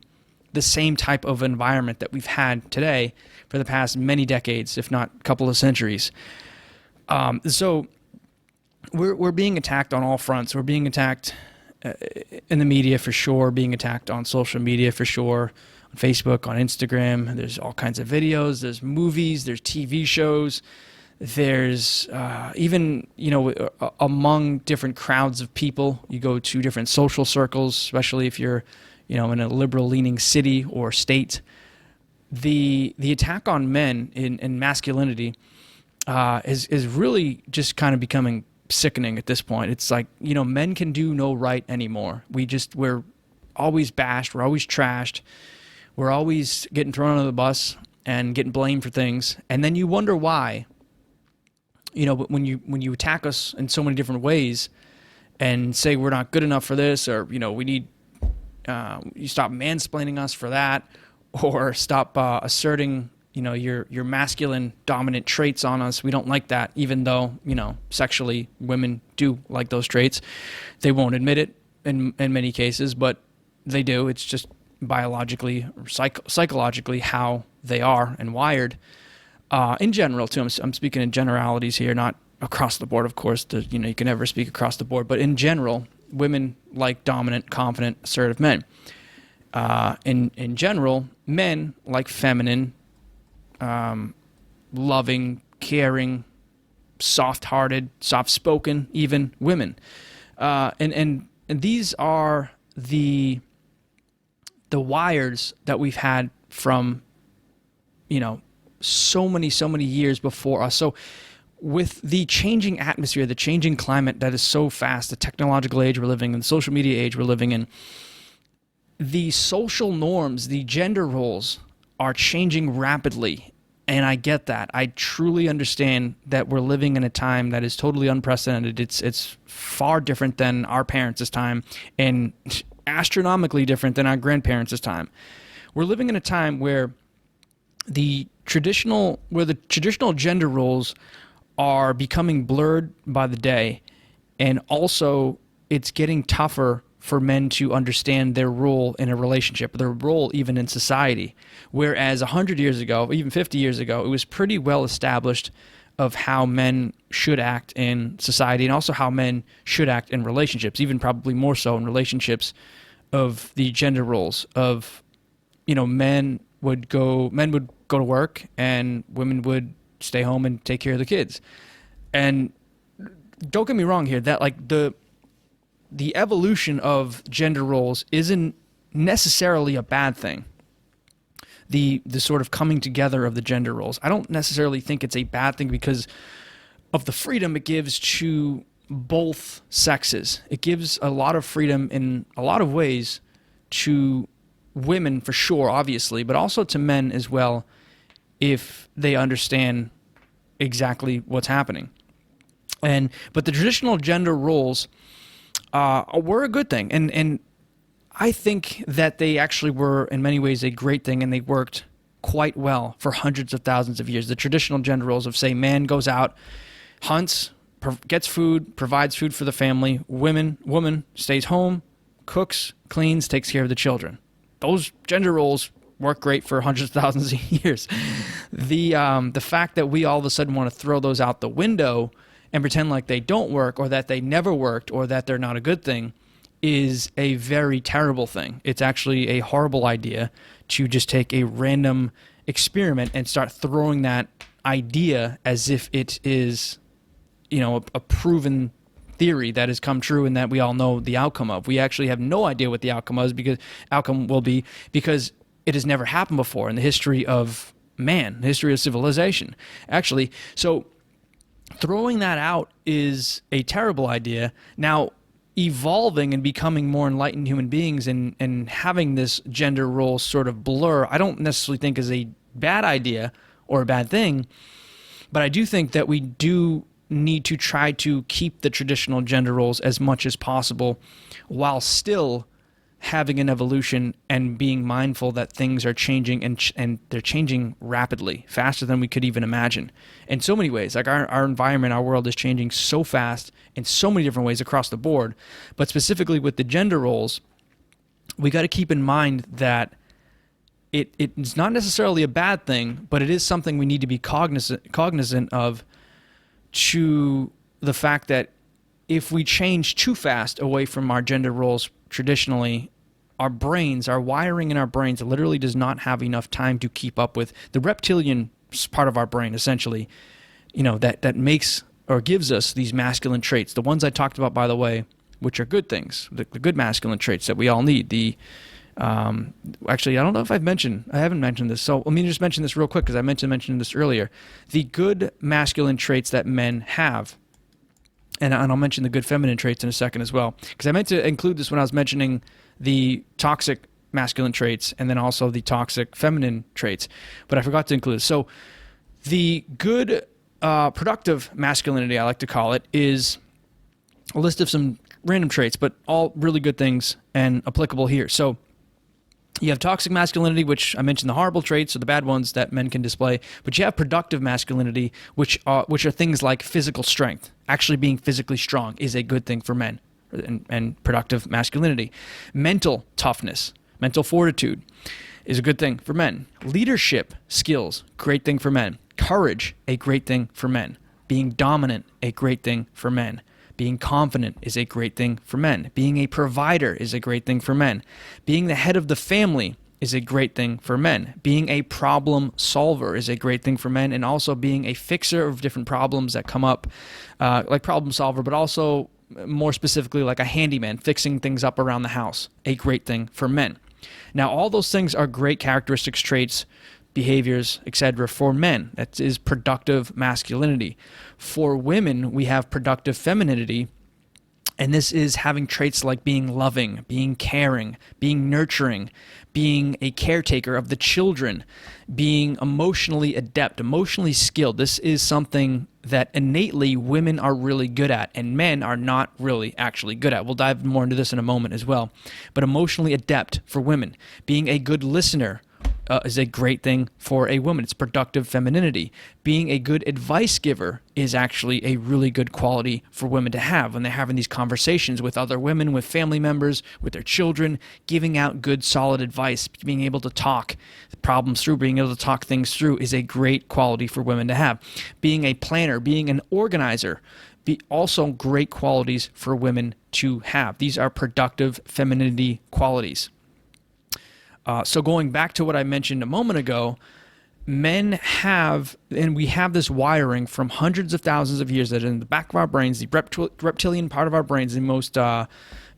the same type of environment that we've had today for the past many decades, if not a couple of centuries. So we're being attacked on all fronts. We're being attacked in the media for sure, being attacked on social media for sure, Facebook, on Instagram. There's all kinds of videos. There's movies. There's TV shows. There's even, among different crowds of people, you go to different social circles, especially if you're, in a liberal-leaning city or state. The attack on men in masculinity is really just kind of becoming sickening at this point. It's like, men can do no right anymore. We're always bashed. We're always trashed. We're always getting thrown under the bus and getting blamed for things. And then you wonder why. But when you attack us in so many different ways and say we're not good enough for this, or we need you stop mansplaining us for that, or stop asserting your masculine dominant traits on us. We don't like that, even though sexually women do like those traits. They won't admit it in many cases, but they do. It's just biologically or psychologically how they are and wired. In general, too, I'm speaking in generalities here, not across the board, of course. You can never speak across the board, but in general, women like dominant, confident, assertive men. In general, men like feminine, loving, caring, soft-hearted, soft-spoken, even women. And these are the wires that we've had from, so many years before us. So with the changing atmosphere, the changing climate that is so fast, the technological age we're living in, the social media age we're living in, the social norms, the gender roles are changing rapidly. And I get that. I truly understand that we're living in a time that is totally unprecedented. It's far different than our parents' time and astronomically different than our grandparents' time. We're living in a time where the traditional gender roles are becoming blurred by the day, and also it's getting tougher for men to understand their role in a relationship, their role even in society. Whereas 100 years ago, even 50 years ago, it was pretty well established of how men should act in society and also how men should act in relationships, even probably more so in relationships, of the gender roles of, men would go to work and women would stay home and take care of the kids. And don't get me wrong here, that like the evolution of gender roles isn't necessarily a bad thing. The sort of coming together of the gender roles, I don't necessarily think it's a bad thing because of the freedom it gives to both sexes. It gives a lot of freedom in a lot of ways to women for sure, obviously, but also to men as well, if they understand exactly what's happening. But the traditional gender roles were a good thing, and I think that they actually were in many ways a great thing, and they worked quite well for hundreds of thousands of years. The traditional gender roles of, say, man goes out, hunts, gets food, provides food for the family. Woman stays home, cooks, cleans, takes care of the children. Those gender roles work great for hundreds of thousands of years. The fact that we all of a sudden want to throw those out the window and pretend like they don't work, or that they never worked, or that they're not a good thing, is a very terrible thing. It's actually a horrible idea to just take a random experiment and start throwing that idea as if it is, a proven theory that has come true and that we all know the outcome of. We actually have no idea what the outcome will be because it has never happened before in the history of man, the history of civilization. Actually, so throwing that out is a terrible idea. Now, evolving and becoming more enlightened human beings and having this gender role sort of blur, I don't necessarily think is a bad idea or a bad thing, but I do think that we do need to try to keep the traditional gender roles as much as possible while still having an evolution and being mindful that things are changing and they're changing rapidly, faster than we could even imagine. In so many ways, like our environment, our world is changing so fast in so many different ways across the board. But specifically with the gender roles, we got to keep in mind that it's not necessarily a bad thing, but it is something we need to be cognizant of, to the fact that if we change too fast away from our gender roles traditionally, our brains, our wiring in our brains literally does not have enough time to keep up with the reptilian part of our brain, essentially, that makes or gives us these masculine traits. The ones I talked about, by the way, which are good things, the good masculine traits that we all need. Actually, I don't know if I haven't mentioned this, so let me just mention this real quick because I meant to mention this earlier. The good masculine traits that men have, and I'll mention the good feminine traits in a second as well, because I meant to include this when I was mentioning the toxic masculine traits and then also the toxic feminine traits, but I forgot to include this. So the good productive masculinity, I like to call it, is a list of some random traits, but all really good things and applicable here. So you have toxic masculinity, which I mentioned the horrible traits or the bad ones that men can display, but you have productive masculinity, which are things like physical strength. Actually being physically strong is a good thing for men, and productive masculinity. Mental toughness, mental fortitude is a good thing for men. Leadership skills, great thing for men. Courage, a great thing for men. Being dominant, a great thing for men. Being confident is a great thing for men. Being a provider is a great thing for men. Being the head of the family is a great thing for men. Being a problem solver is a great thing for men, and also being a fixer of different problems that come up, like problem solver, but also more specifically like a handyman, fixing things up around the house, a great thing for men. Now, all those things are great characteristics, traits, behaviors, etc. for men. That is productive masculinity. For women, we have productive femininity, and this is having traits like being loving, being caring, being nurturing, being a caretaker of the children, being emotionally adept, emotionally skilled. This is something that innately women are really good at and men are not really actually good at. We'll dive more into this in a moment as well. But emotionally adept for women. Being a good listener is a great thing for a woman. It's productive femininity. Being a good advice giver is actually a really good quality for women to have when they're having these conversations with other women, with family members, with their children, giving out good, solid advice, being able to talk problems through, being able to talk things through is a great quality for women to have. Being a planner, being an organizer, also great qualities for women to have. These are productive femininity qualities. So going back to what I mentioned a moment ago, men have, and we have this wiring from hundreds of thousands of years that in the back of our brains, the reptilian part of our brains, the most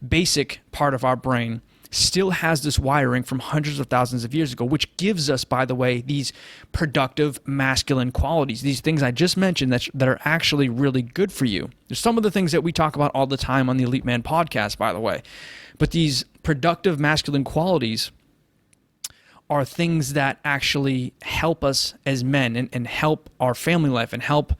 basic part of our brain, still has this wiring from hundreds of thousands of years ago, which gives us, by the way, these productive masculine qualities, these things I just mentioned that are actually really good for you. There's some of the things that we talk about all the time on the Elite Man podcast, by the way, but these productive masculine qualities are things that actually help us as men and help our family life and help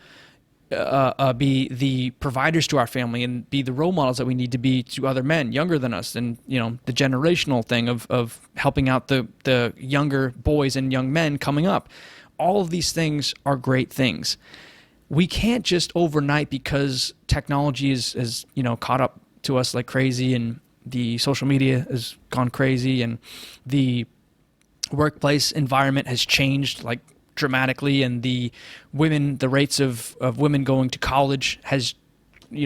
be the providers to our family and be the role models that we need to be to other men younger than us, and the generational thing of helping out the younger boys and young men coming up. All of these things are great things. We can't just overnight, because technology is caught up to us like crazy, and the social media has gone crazy, and the workplace environment has changed like dramatically, and the rates of women going to college has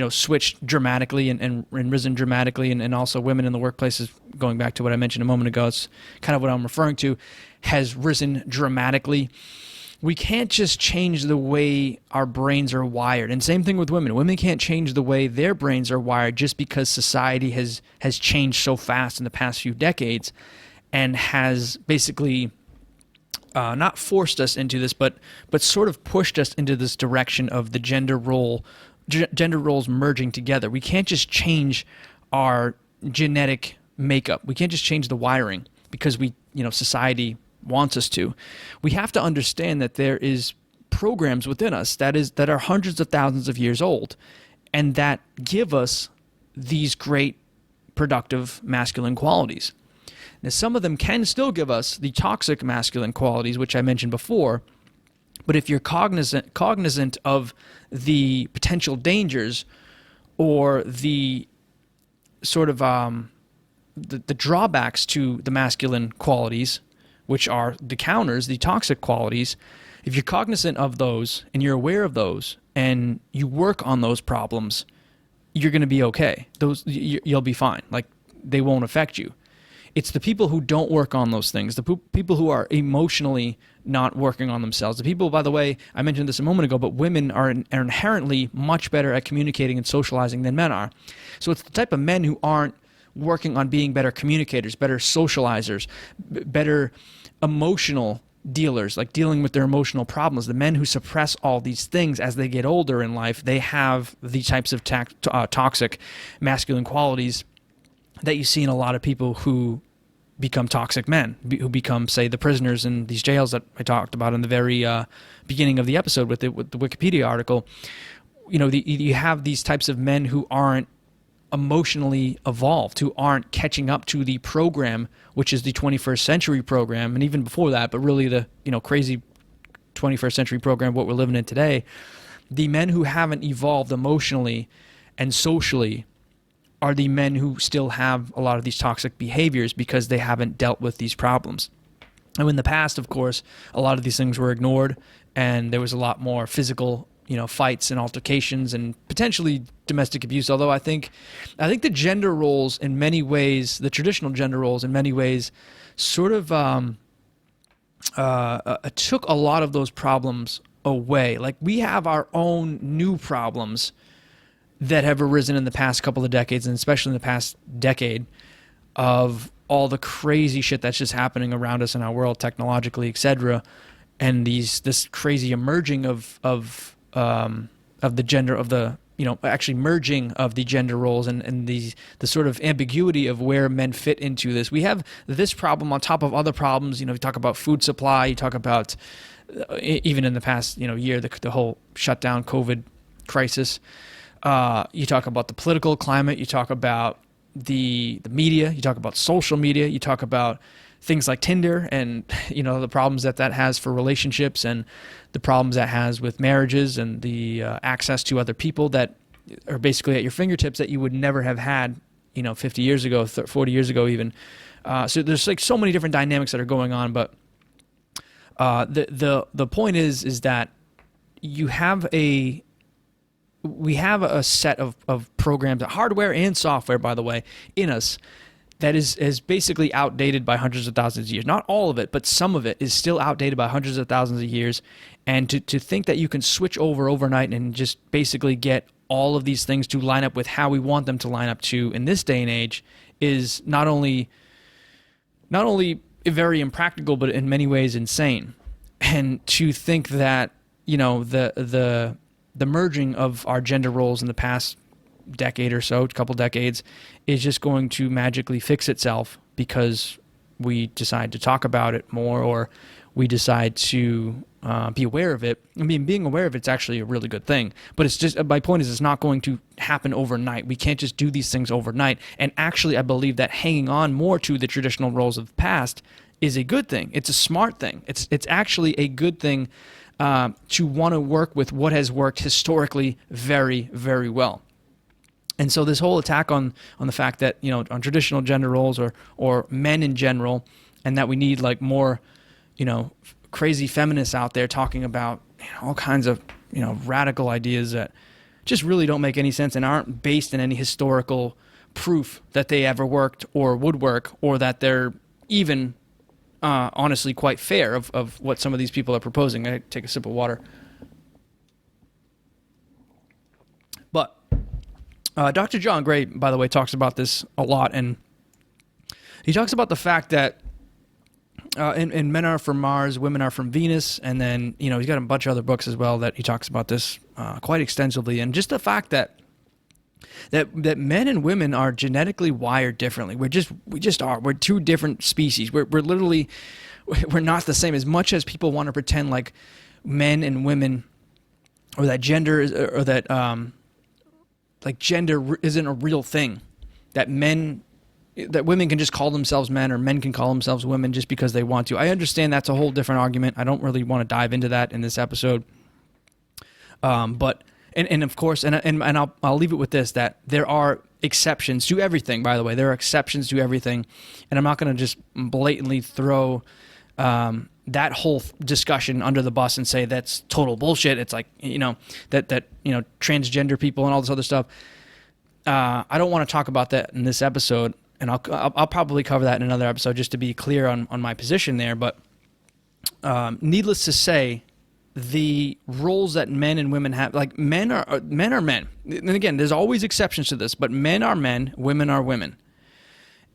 switched dramatically and risen dramatically, and also women in the workplace, is going back to what I mentioned a moment ago, it's kind of what I'm referring to, has risen dramatically. We can't just change the way our brains are wired, and same thing with women. Women can't change the way their brains are wired just because society has changed so fast in the past few decades and has basically not forced us into this, but sort of pushed us into this direction of the gender roles merging together. We can't just change our genetic makeup. We can't just change the wiring because society wants us to. We have to understand that there is programs within us that are hundreds of thousands of years old, and that give us these great productive masculine qualities. Now, some of them can still give us the toxic masculine qualities, which I mentioned before, but if you're cognizant of the potential dangers or the sort of the drawbacks to the masculine qualities, which are the counters, the toxic qualities, if you're cognizant of those and you're aware of those and you work on those problems, you're going to be okay. You'll be fine. Like, they won't affect you. It's the people who don't work on those things, the people who are emotionally not working on themselves. The people, by the way, I mentioned this a moment ago, but women are inherently much better at communicating and socializing than men are. So it's the type of men who aren't working on being better communicators, better socializers, better emotional dealers, like dealing with their emotional problems. The men who suppress all these things as they get older in life, they have these types of toxic masculine qualities that you see in a lot of people who become toxic men, who become, say, the prisoners in these jails that I talked about in the very beginning of the episode with the Wikipedia article. You have these types of men who aren't emotionally evolved, who aren't catching up to the program, which is the 21st century program, and even before that, but really the crazy 21st century program, what we're living in today. The men who haven't evolved emotionally and socially are the men who still have a lot of these toxic behaviors because they haven't dealt with these problems. And in the past, of course, a lot of these things were ignored, and there was a lot more physical fights and altercations and potentially domestic abuse. Although I think the gender roles in many ways, the traditional gender roles in many ways, sort of took a lot of those problems away. Like, we have our own new problems that have arisen in the past couple of decades, and especially in the past decade, of all the crazy shit that's just happening around us in our world, technologically, etc., and this crazy emerging of the gender, of the actually merging of the gender roles and the sort of ambiguity of where men fit into this. We have this problem on top of other problems. You talk about food supply, you talk about even in the past year, the whole shutdown, COVID crisis. You talk about the political climate, you talk about the media, you talk about social media, you talk about things like Tinder and the problems that has for relationships and the problems that has with marriages and the access to other people that are basically at your fingertips that you would never have had 50 years ago, 40 years ago even. So there's like so many different dynamics that are going on, but the point is that we have a set of programs, hardware and software, by the way, in us that is basically outdated by hundreds of thousands of years. Not all of it, but some of it is still outdated by hundreds of thousands of years. And to think that you can switch overnight and just basically get all of these things to line up with how we want them to line up to in this day and age is not only very impractical, but in many ways insane. And to think that the merging of our gender roles in the past decade or so, couple decades, is just going to magically fix itself because we decide to talk about it more, or we decide to be aware of it. I mean, being aware of it's actually a really good thing, but it's just, my point is, it's not going to happen overnight. We can't just do these things overnight. And actually, I believe that hanging on more to the traditional roles of the past is a good thing. It's a smart thing. It's actually a good thing to want to work with what has worked historically very, very well. And so this whole attack on the fact that, on traditional gender roles or men in general, and that we need like more, crazy feminists out there talking about all kinds of, radical ideas that just really don't make any sense and aren't based in any historical proof that they ever worked or would work, or that they're even honestly quite fair of what some of these people are proposing. I take a sip of water. But Dr. John Gray, by the way, talks about this a lot, and he talks about the fact that and men are from Mars, women are from Venus, and then he's got a bunch of other books as well that he talks about this quite extensively, and just the fact that men and women are genetically wired differently. We just are. We're two different species. We're literally, we're not the same. As much as people want to pretend like men and women, or that gender is, or that like gender isn't a real thing, that women can just call themselves men, or men can call themselves women just because they want to. I understand that's a whole different argument. I don't really want to dive into that in this episode. But of course, and I'll leave it with this, that there are exceptions to everything, by the way. There are exceptions to everything. And I'm not going to just blatantly throw that whole discussion under the bus and say that's total bullshit. It's like, that transgender people and all this other stuff. I don't want to talk about that in this episode. and I'll probably cover that in another episode just to be clear on my position there. But needless to say, the roles that men and women have, like men are men. And again, there's always exceptions to this, but men are men, women are women.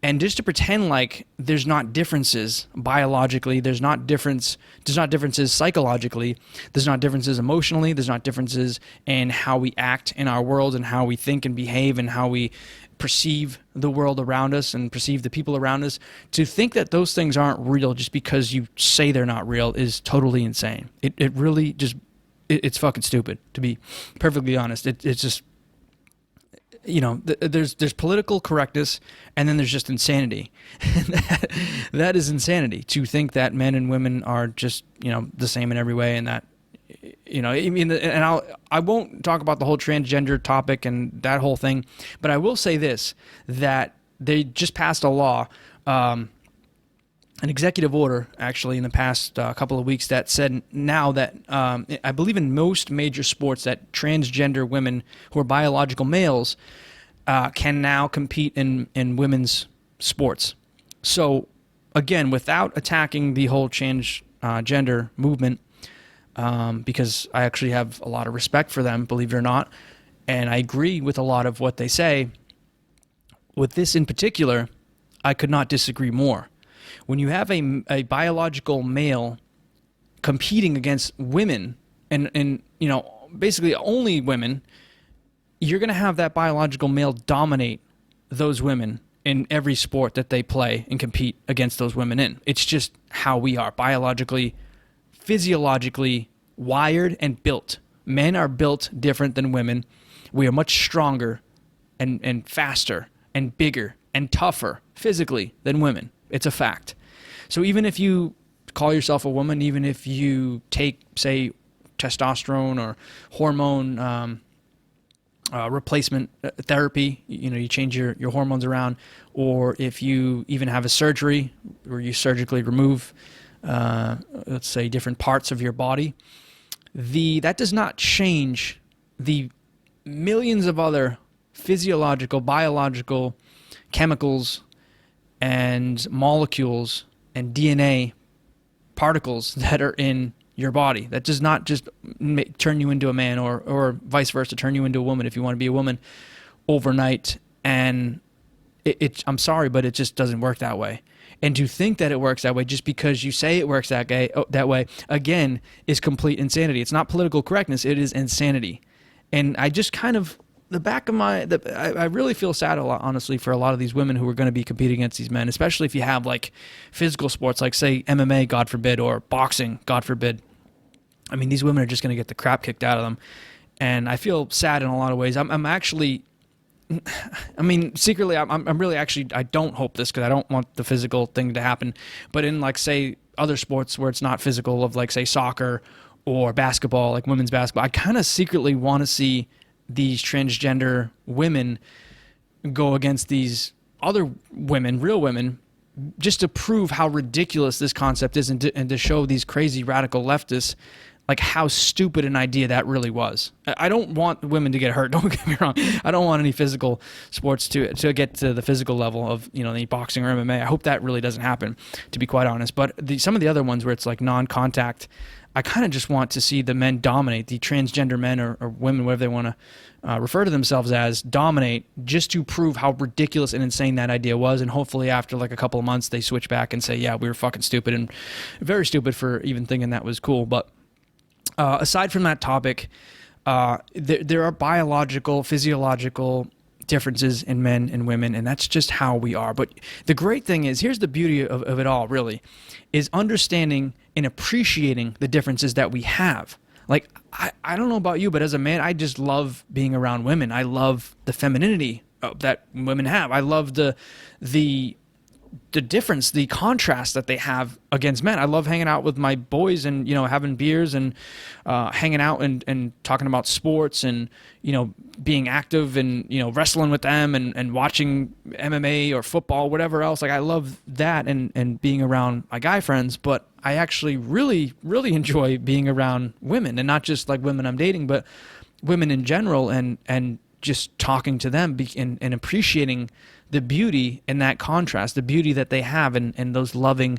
And just to pretend like there's not differences biologically, there's not differences psychologically, there's not differences emotionally, there's not differences in how we act in our world and how we think and behave and how we perceive the world around us and perceive the people around us. To think that those things aren't real just because you say they're not real is totally insane. It really just, it's fucking stupid, to be perfectly honest. It's just, there's political correctness, and then there's just insanity. That is insanity, to think that men and women are just, the same in every way, and that, I won't talk about the whole transgender topic and that whole thing, but I will say this, that they just passed a law, an executive order, actually, in the past couple of weeks that said now that I believe in most major sports that transgender women who are biological males can now compete in women's sports. So, again, without attacking the whole transgender movement, because I actually have a lot of respect for them, believe it or not, and I agree with a lot of what they say, with this in particular, I could not disagree more. When you have a biological male competing against women and basically only women, you're going to have that biological male dominate those women in every sport that they play and compete against those women in. It's just how we are biologically, physiologically wired and built. Men are built different than women. We are much stronger and faster and bigger and tougher physically than women. It's a fact. So even if you call yourself a woman, even if you take, say, testosterone or hormone replacement therapy, you change your hormones around, or if you even have a surgery where you surgically remove, let's say, different parts of your body, that does not change the millions of other physiological, biological, chemicals, and molecules and DNA particles that are in your body. That does not just turn you into a man or vice versa, turn you into a woman if you want to be a woman overnight. And I'm sorry, but it just doesn't work that way. And to think that it works that way just because you say it works that way, again, is complete insanity. It's not political correctness. It is insanity. And I just kind of, I really feel sad a lot, honestly, for a lot of these women who are going to be competing against these men, especially if you have like physical sports, like say MMA, God forbid, or boxing, God forbid. I mean, these women are just going to get the crap kicked out of them. And I feel sad in a lot of ways. I'm actually, I mean, secretly, I'm really actually, I don't hope this because I don't want the physical thing to happen. But in like, say, other sports where it's not physical, of like, say, soccer or basketball, like women's basketball, I kind of secretly want to see these transgender women go against these other women, real women, just to prove how ridiculous this concept is and to show these crazy radical leftists like how stupid an idea that really was. I don't want women to get hurt. Don't get me wrong. I don't want any physical sports to get to the physical level of any boxing or MMA. I hope that really doesn't happen, to be quite honest. But some of the other ones where it's like non-contact, I kind of just want to see the men dominate, the transgender men or women, whatever they want to refer to themselves as, dominate, just to prove how ridiculous and insane that idea was. And hopefully after like a couple of months, they switch back and say, yeah, we were fucking stupid and very stupid for even thinking that was cool. But aside from that topic, there are biological, physiological differences in men and women, and that's just how we are. But the great thing is, here's the beauty of it all, really, is understanding and appreciating the differences that we have. Like, I don't know about you, but as a man, I just love being around women. I love the femininity that women have. I love the difference, the contrast that they have against men. I love hanging out with my boys and, having beers and hanging out and talking about sports and, being active and, wrestling with them and watching MMA or football, whatever else. Like, I love that and being around my guy friends, but I actually really, really enjoy being around women, and not just like women I'm dating, but women in general, and just talking to them and appreciating the beauty in that contrast, the beauty that they have in those loving,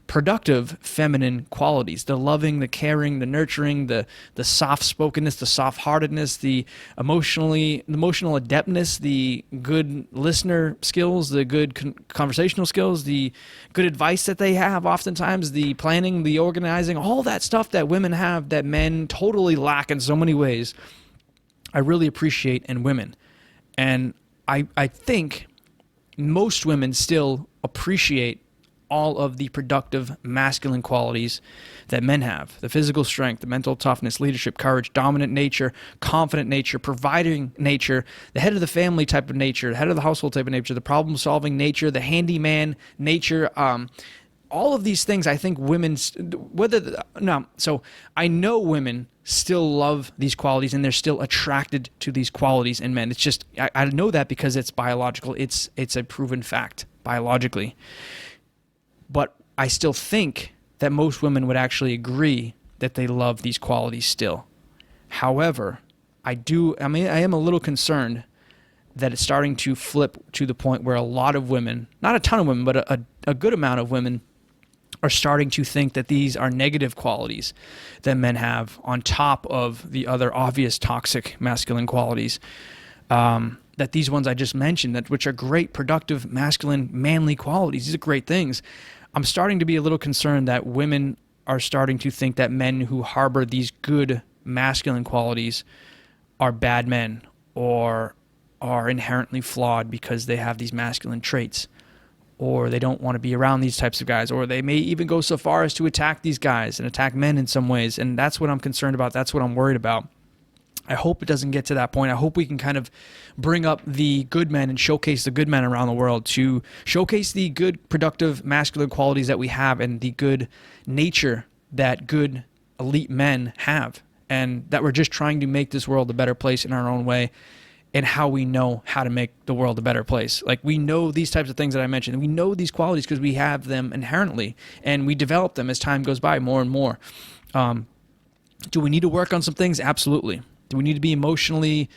productive feminine qualities, the loving, the caring, the nurturing, the soft-spokenness, the soft-heartedness, the emotional adeptness, the good listener skills, the good conversational skills, the good advice that they have oftentimes, the planning, the organizing, all that stuff that women have that men totally lack in so many ways, I really appreciate in women. And I think most women still appreciate all of the productive masculine qualities that men have: the physical strength, the mental toughness, leadership, courage, dominant nature, confident nature, providing nature, the head of the family type of nature, the head of the household type of nature, the problem-solving nature, the handyman nature. All of these things, I think women, so I know women still love these qualities and they're still attracted to these qualities in men. It's just, I know that because it's biological. It's a proven fact biologically. But I still think that most women would actually agree that they love these qualities still. However, I am a little concerned that it's starting to flip to the point where a lot of women, not a ton of women, but a good amount of women are starting to think that these are negative qualities that men have on top of the other obvious toxic masculine qualities. That these ones I just mentioned, which are great, productive, masculine, manly qualities, these are great things. I'm starting to be a little concerned that women are starting to think that men who harbor these good masculine qualities are bad men or are inherently flawed because they have these masculine traits, or they don't want to be around these types of guys, or they may even go so far as to attack these guys and attack men in some ways. And that's what I'm concerned about. That's what I'm worried about. I hope it doesn't get to that point. I hope we can kind of bring up the good men and showcase the good men around the world, to showcase the good, productive, masculine qualities that we have and the good nature that good, elite men have, and that we're just trying to make this world a better place in our own way, and how we know how to make the world a better place. Like, we know these types of things that I mentioned, and we know these qualities because we have them inherently, and we develop them as time goes by more and more. Do we need to work on some things? Absolutely. Do we need to be emotionally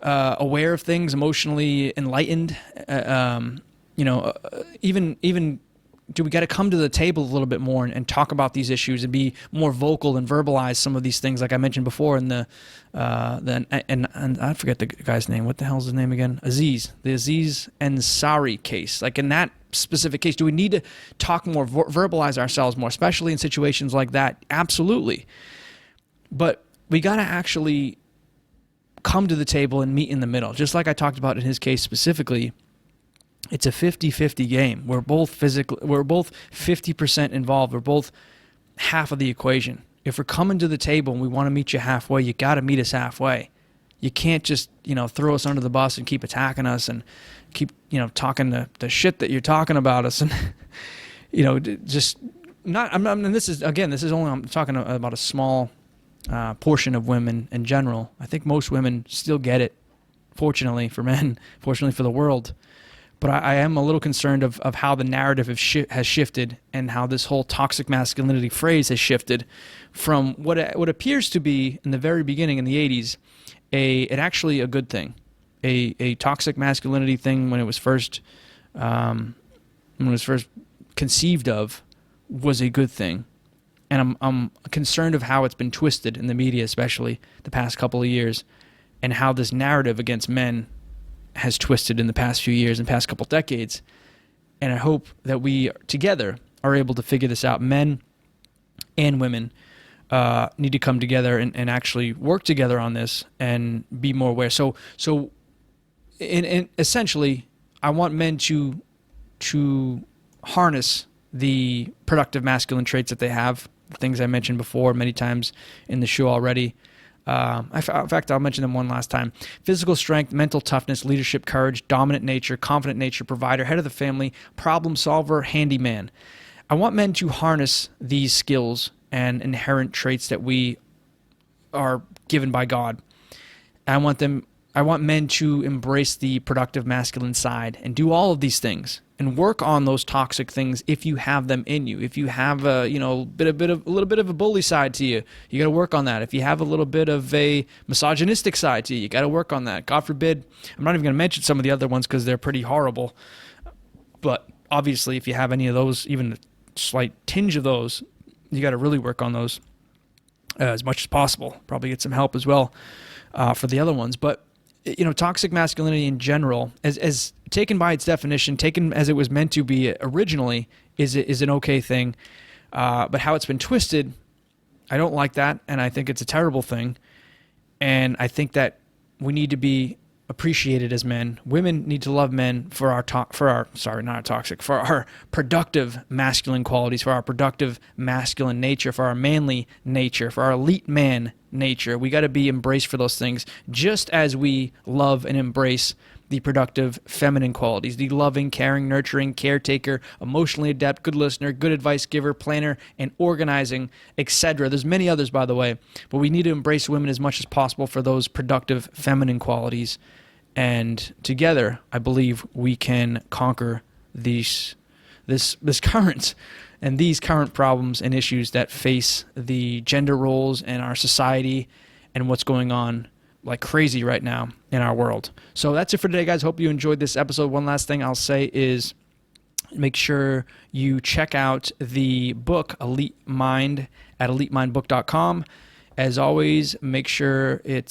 aware of things, emotionally enlightened? Even do we got to come to the table a little bit more and talk about these issues and be more vocal and verbalize some of these things, like I mentioned before in and I forget the guy's name. What the hell's his name again? The Aziz Ansari case. Like, in that specific case, do we need to talk more, verbalize ourselves more, especially in situations like that? Absolutely. But we got to actually come to the table and meet in the middle. Just like I talked about in his case specifically, it's a 50-50 game. We're both 50% involved. We're both half of the equation. If we're coming to the table and we want to meet you halfway, you got to meet us halfway. You can't just, throw us under the bus and keep attacking us and keep, talking the shit that you're talking about us, and just not. And this is only, I'm talking about a small portion of women in general. I think most women still get it, fortunately for men, fortunately for the world. But I am a little concerned of how the narrative has shifted, and how this whole toxic masculinity phrase has shifted from what appears to be, in the very beginning in the 80s, actually a good thing. A toxic masculinity thing, when it was first conceived of, was a good thing. And I'm concerned of how it's been twisted in the media, especially the past couple of years, and how this narrative against men has twisted in the past few years and past couple decades. And I hope that we together are able to figure this out. Men and women need to come together and actually work together on this and be more aware. So essentially, I want men to harness the productive masculine traits that they have, the things I mentioned before many times in the show already. In fact, I'll mention them one last time. Physical strength, mental toughness, leadership, courage, dominant nature, confident nature, provider, head of the family, problem solver, handyman. I want men to harness these skills and inherent traits that we are given by God. I want them I want men to embrace the productive masculine side and do all of these things and work on those toxic things if you have them in you. If you have a little bit of a bully side to you, you got to work on that. If you have a little bit of a misogynistic side to you got to work on that. God forbid, I'm not even going to mention some of the other ones because they're pretty horrible. But obviously, if you have any of those, even a slight tinge of those, you got to really work on those as much as possible. Probably get some help as well for the other ones. But toxic masculinity in general, as taken by its definition, taken as it was meant to be originally, is an okay thing. But how it's been twisted, I don't like that, and I think it's a terrible thing. And I think that we need to be appreciated as men. Women need to love men for our productive masculine qualities, for our productive masculine nature, for our manly nature, for our elite man nature. We got to be embraced for those things, just as we love and embrace the productive feminine qualities, the loving, caring, nurturing, caretaker, emotionally adept, good listener, good advice giver, planner, and organizing, etc. There's many others, by the way, but we need to embrace women as much as possible for those productive feminine qualities. And together, I believe we can conquer this current problems and issues that face the gender roles in our society and what's going on like crazy right now in our world. So that's it for today, guys. Hope you enjoyed this episode. One last thing I'll say is make sure you check out the book Elite Mind at elitemindbook.com. As always, make sure it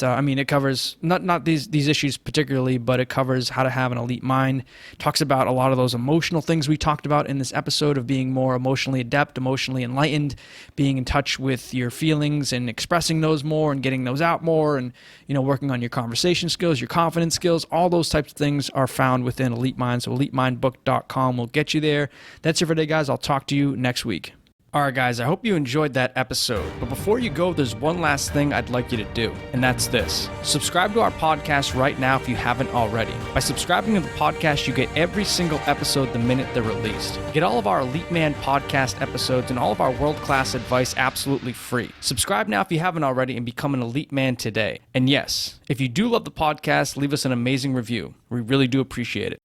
covers not these issues particularly, but it covers how to have an elite mind. It talks about a lot of those emotional things we talked about in this episode of being more emotionally adept, emotionally enlightened, being in touch with your feelings and expressing those more and getting those out more, and working on your conversation skills, your confidence skills. All those types of things are found within Elite Mind. So elitemindbook.com will get you there. That's it for today, guys. I'll talk to you next week. All right, guys, I hope you enjoyed that episode. But before you go, there's one last thing I'd like you to do, and that's this. Subscribe to our podcast right now if you haven't already. By subscribing to the podcast, you get every single episode the minute they're released. Get all of our Elite Man podcast episodes and all of our world-class advice absolutely free. Subscribe now if you haven't already and become an Elite Man today. And yes, if you do love the podcast, leave us an amazing review. We really do appreciate it.